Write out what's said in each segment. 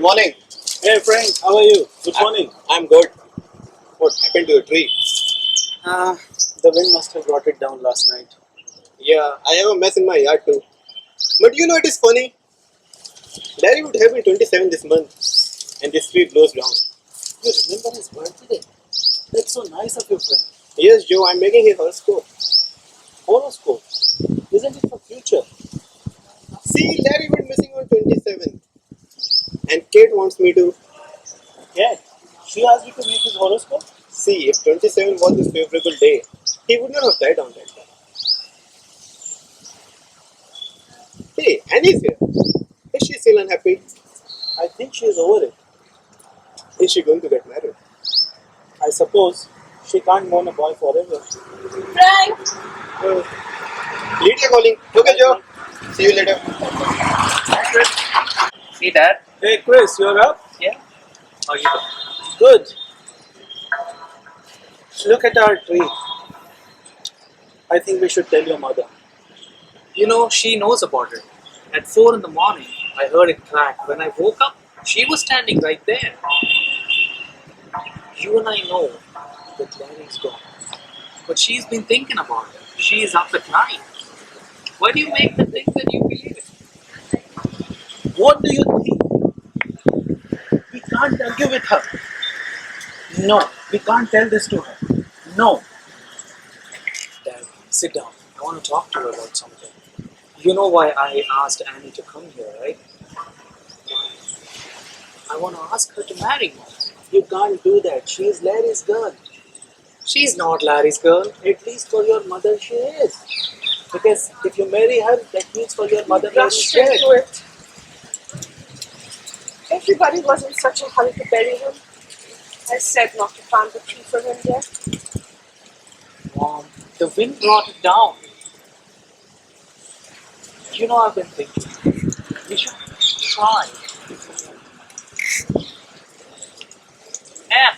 morning. Hey Frank, how are you? Good morning. I'm good. What happened to your tree? The wind must have brought it down last night. Yeah, I have a mess in my yard too. But you know it is funny. Daddy would have been 27 this month, and this tree blows down. You remember his birthday? That's so nice of you, Frank. Yes, Joe, I'm making a horoscope. Horoscope. Isn't it for future? See, Larry went missing on 27th, and Kate wants me to. Yeah. She asked you to make his horoscope? See, if 27 was his favorable day, he would not have died on that day. Hey, Annie's here. Is she still unhappy? I think she is over it. Is she going to get married? I suppose she can't mourn a boy forever. Frank! Lydia calling. Okay, Joe. See you later. See, Dad? Hey Chris, you're up? Yeah. How you doing? Good. Look at our tree. I think we should tell your mother. You know, she knows about it. At 4 in the morning, I heard it crack. When I woke up, she was standing right there. You and I know that Larry's gone. But she's been thinking about it. She is up at night. Why do you make the things that you believe in? What do you think? We can't argue with her. No, we can't tell this to her. No. Dad, sit down. I want to talk to her about something. You know why I asked Annie to come here, right? I want to ask her to marry me. You can't do that. She is Larry's girl. She's not Larry's girl. At least for your mother she is. Because if you marry her, that means for your mother Larry's Rushed dead. into it. Everybody was in such a hurry to bury him. I said not to plant the tree for him yet. Mom, the wind brought it down. You know, I've been thinking, we should try. Anne,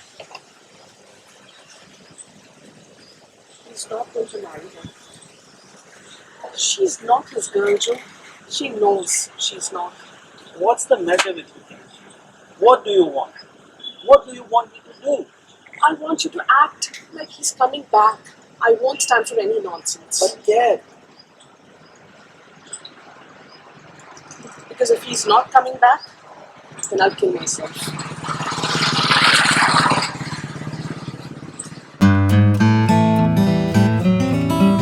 He's not going to marry her. She's not his girl, Joe. She knows she's not. What's the matter with you? What do you want? What do you want me to do? I want you to act like he's coming back. I won't stand for any nonsense. But Dad, Because if he's not coming back, then I'll kill myself.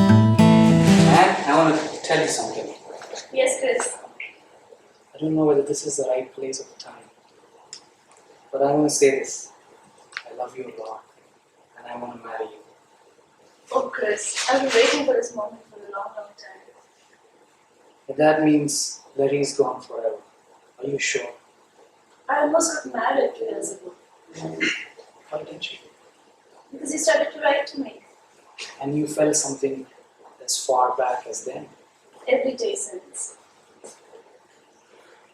Anne, I want to tell you something. Yes, Chris. I don't know whether this is the right place or the time. But I want to say this. I love you a lot. And I want to marry you. Oh, Chris, I've been waiting for this moment for a long, long time. But that means Larry is gone forever. Are you sure? I almost got married 2 years ago Why didn't you? because he started to write to me And you felt something as far back as then. every day since.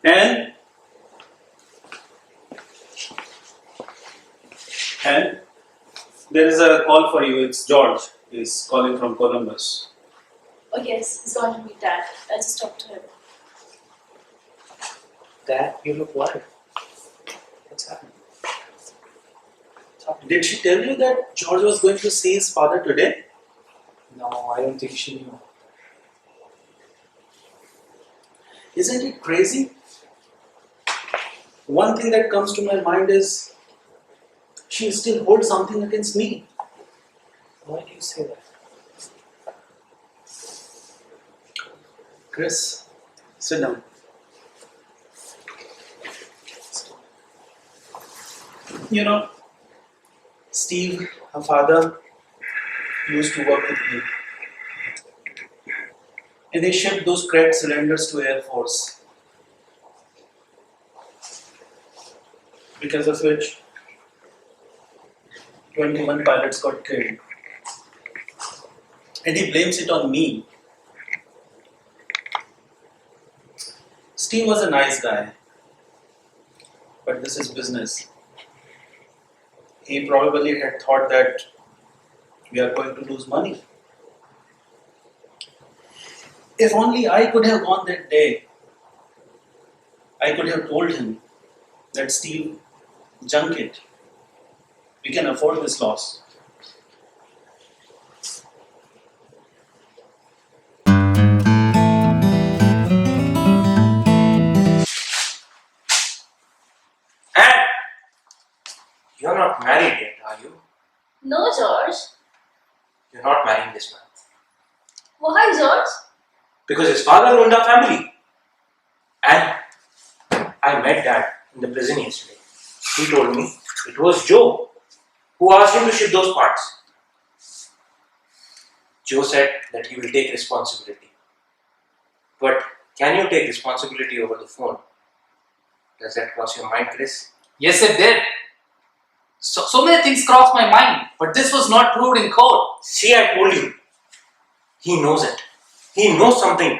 And there is a call for you. It's George. He's calling from Columbus. Oh, yes, he's going to meet Dad. I just talked to him. Dad, you look worried. What's happening? Talk to me. Did she tell you that George was going to see his father today? No, I don't think she knew. Isn't it crazy? One thing that comes to my mind is she still holds something against me. Why do you say that? Chris, sit down. You know, Steve, her father, used to work with me. And they shipped those cracked cylinders to Air Force. Because of which 21 pilots got killed. And he blames it on me. Steve was a nice guy. But this is business. He probably had thought that we are going to lose money. If only I could have gone that day, I could have told him Let Steve junk it. We can afford this loss. And you're not married yet, are you? No, George. You're not marrying this month. Why, George? Because his father owned a family. And I met Dad in the prison yesterday. He told me it was Joe who asked him to ship those parts. Joe said that he will take responsibility. But can you take responsibility over the phone? Does that cross your mind, Chris? Yes, it did. So many things crossed my mind, but this was not proved in court. See, I told you. He knows it. He knows something.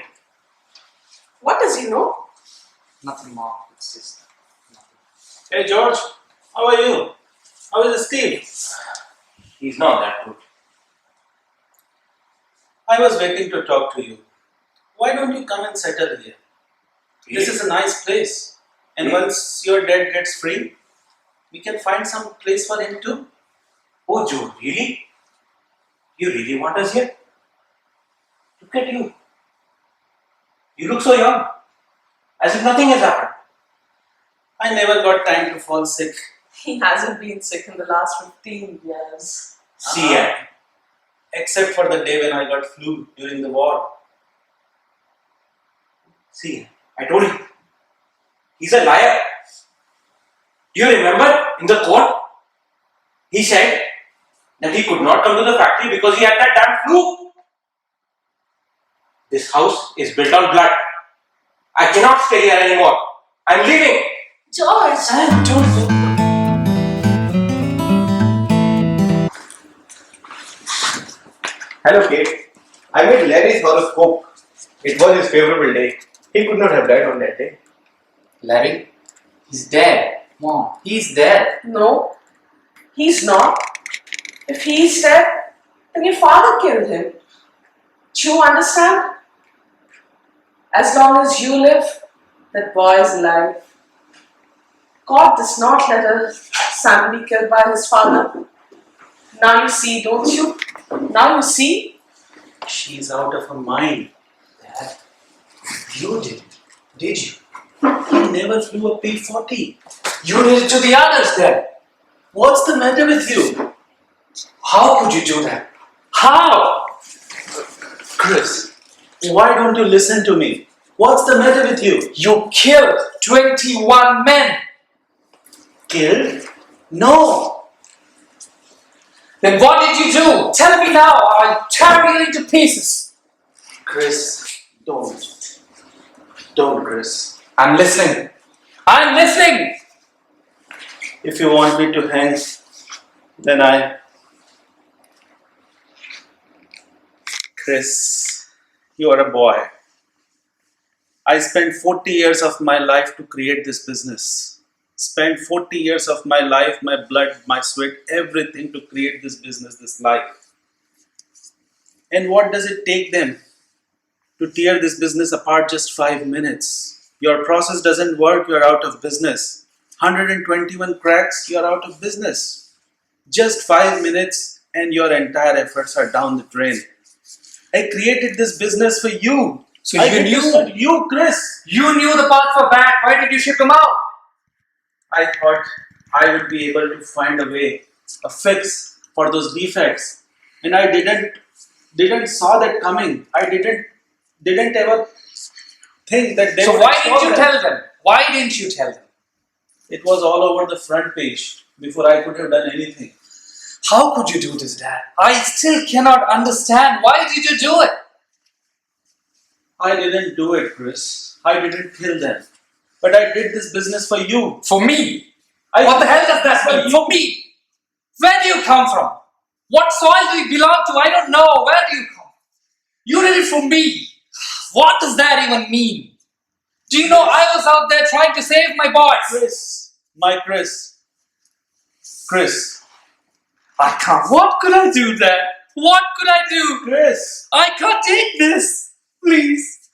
What does he know? Nothing more. It's just nothing. Hey George, how are you? How is Steve? He's not that good. I was waiting to talk to you. Why don't you come and settle here? This is a nice place. And once your dad gets free, we can find some place for him too. Oh, Joe, really? You really want us here? Look at you. You look so young. As if nothing has happened. I never got time to fall sick. He hasn't been sick in the last 15 years. See, Anne. Except for the day when I got flu during the war. See, I told you. He's a liar. Do you remember in the court? He said that he could not come to the factory because he had that damn flu. This house is built on blood. I cannot stay here anymore. I'm leaving. George! And don't go. Hello, Kate. I made Larry's horoscope. It was his favorable day. He could not have died on that day. Larry, he's dead. Mom, he's dead. No, he's not. If he's dead, then your father killed him. Do you understand? As long as you live, that boy is alive. God does not let a son be killed by his father. Now you see, don't you? Now you see? She's out of her mind. Dad, you did you? He never flew a P-40. You did it to the others then. What's the matter with you? How could you do that? How? Chris, why don't you listen to me? What's the matter with you? You killed 21 men. Killed? No. Then what did you do? Tell me now, or I'll tear you into pieces. Chris, don't. Don't, Chris. I'm listening. I'm listening. If you want me to hang, then Chris, you are a boy. I spent 40 years of my life to create this business. Spent 40 years of my life, my blood, my sweat, everything to create this business, this life. And what does it take them to tear this business apart just 5 minutes? Your process doesn't work, you're out of business. 121 cracks, you're out of business. Just 5 minutes and your entire efforts are down the drain. I created this business for you. So I you did knew? this for you, Chris. You knew the parts were bad. Why did you ship them out? I thought I would be able to find a way, a fix for those defects. And I didn't saw that coming. I didn't ever think that they So would why install didn't you them. tell them? Why didn't you tell them? It was all over the front page before I could have done anything. How could you do this, Dad? I still cannot understand. Why did you do it? I didn't do it, Chris. I didn't kill them. But I did this business for you. For me? I What the hell does that for mean? you. For me? Where do you come from? What soil do you belong to? I don't know. Where do you come? You did it for me. What does that even mean? Do you know I was out there trying to save my boys? Chris. I can't. What could I do, Dad? What could I do? Chris. I can't take this. Please.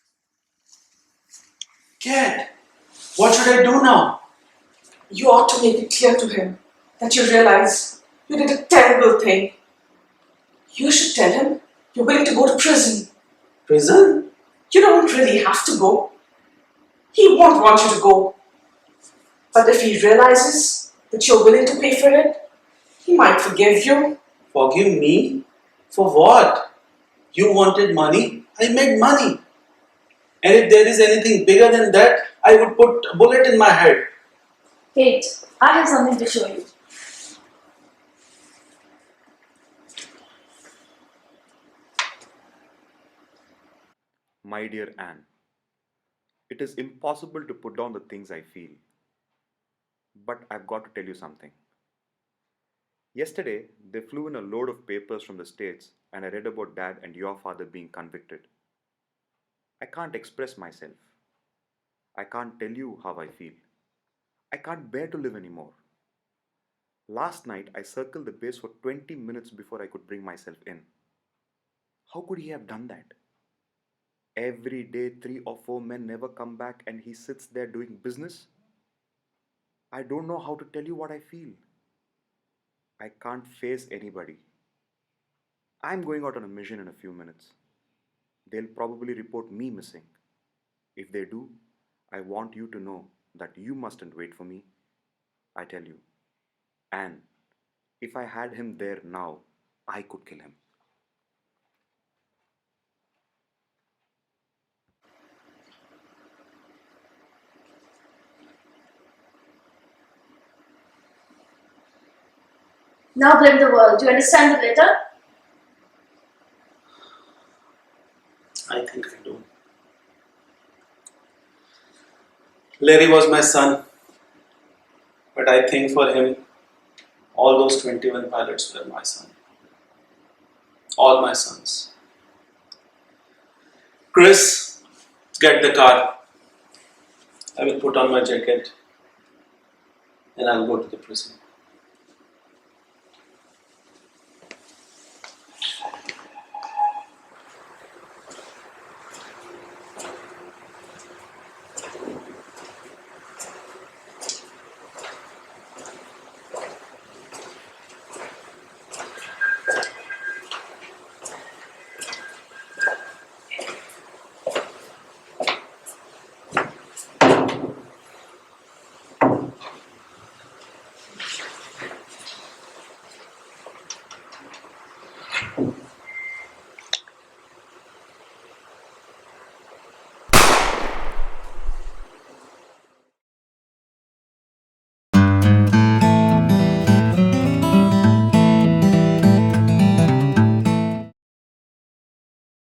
Kid, what should I do now? You ought to make it clear to him that you realize you did a terrible thing. You should tell him you're willing to go to prison. Prison? You don't really have to go. He won't want you to go. But if he realizes that you're willing to pay for it, he might forgive you. Forgive me? For what? You wanted money? I made money. And if there is anything bigger than that, I would put a bullet in my head. Kate, I have something to show you. My dear Anne, it is impossible to put down the things I feel. But I've got to tell you something. Yesterday, they flew in a load of papers from the States, and I read about Dad and your father being convicted. I can't express myself. I can't tell you how I feel. I can't bear to live anymore. Last night, I circled the base for 20 minutes before I could bring myself in. How could he have done that? Every day, 3 or 4 men never come back, and he sits there doing business? I don't know how to tell you what I feel. I can't face anybody. I'm going out on a mission in a few minutes. They'll probably report me missing. If they do, I want you to know that you mustn't wait for me. I tell you. And if I had him there now, I could kill him. Now blame the world. Do you understand the letter? I think I do. Larry was my son. But I think for him, all those 21 pilots were my son. All my sons. Chris, get the car. I will put on my jacket and I'll go to the prison.